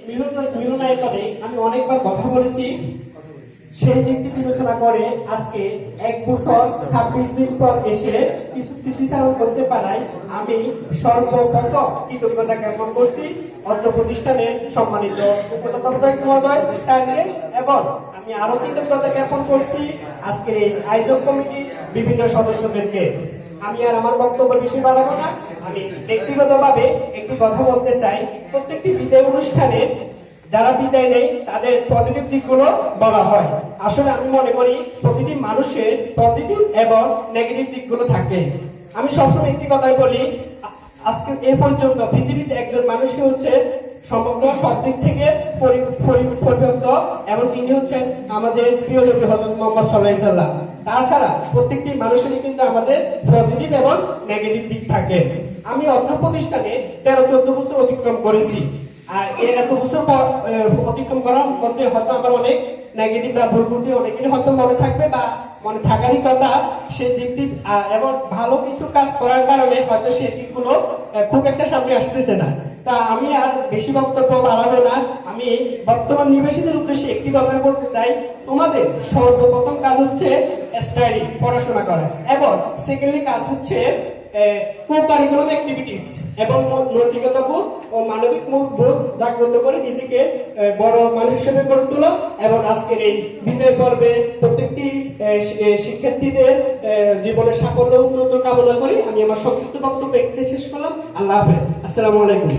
মিলনায়তনে আমি অনেকবার কথা বলেছি। সেই দিকটি বিবেচনা করে আজকে 1 বছর 26 দিন পর এসে কিছু স্মৃতিচারণ করতে পারায় আমি সর্বপ্রথম কৃতজ্ঞতা জ্ঞাপন করছি অত্র প্রতিষ্ঠানের সম্মানিত উপদেষ্টা মহোদয় স্যারকে, এবং আমি আরো কৃতজ্ঞতা জ্ঞাপন করছি আজকের এই আয়োজক কমিটি বিভিন্ন সদস্যদেরকে। আমি আর আমার বক্তব্য বেশি বাড়াবো না। আমি ব্যক্তিগতভাবে একটি কথা বলতে চাই। প্রত্যেকটি বিদায় অনুষ্ঠানে যারা বিদায় নেই তাদের পজিটিভ দিকগুলো বলা হয়। আসলে আমি মনে করি প্রতিটি মানুষের পজিটিভ এবং নেগেটিভ দিকগুলো থাকে। আমি সবসময় একটি কথাই বলি, আজকে এ পর্যন্ত পৃথিবীতে একজন মানুষই হচ্ছে সমগ্র সব দিক থেকে পরিপক্ক, এবং তিনি হচ্ছেন আমাদের প্রিয় নবী হযরত মুহাম্মদ সাল্লাল্লাহু আলাইহি ওয়াসাল্লাম। তাছাড়া প্রত্যেকটি মানুষেরই কিন্তু আমাদের পজিটিভ এবং নেগেটিভ দিক থাকে। আমি অত্র প্রতিষ্ঠানে 13-14 বছর অতিক্রম করেছি। আর এত বছর অতিক্রম করার মধ্যে হয়তো আমার অনেক নেগেটিভ বা ভুল বুদ্ধি অনেকেরই হয়তো মনে থাকবে বা মনে থাকারই কথা। সেই দিকটি এবং ভালো কিছু কাজ করার কারণে হয়তো সেই দিকগুলো খুব একটা সামনে আসতেছে না। তা আমি আর বেশি বক্তব্য বাড়াবো না। আমি বর্তমান নিবাসীদের উদ্দেশ্যে একটি কথা বলতে চাই, তোমাদের সর্বপ্রথম কাজ হচ্ছে স্টাডি, পড়াশোনা করা, এবং সেকেন্ডলি কাজ হচ্ছে কো-কারিকুলাম অ্যাক্টিভিটিস এবং নৈতিকতা বোধ ও মানবিক বোধ জাগ্রত করে নিজেকে বড় মানুষ হিসেবে গড়ে তোলা। এবং আজকের এই বিদায় পর্বে প্রত্যেকটি শিক্ষার্থীদের জীবনের সাফল্য উন্নত কামনা করি আমি আমার সংক্ষিপ্ত বক্তব্য এখানে শেষ করলাম। আল্লাহ হাফেজ। আসসালামু আলাইকুম।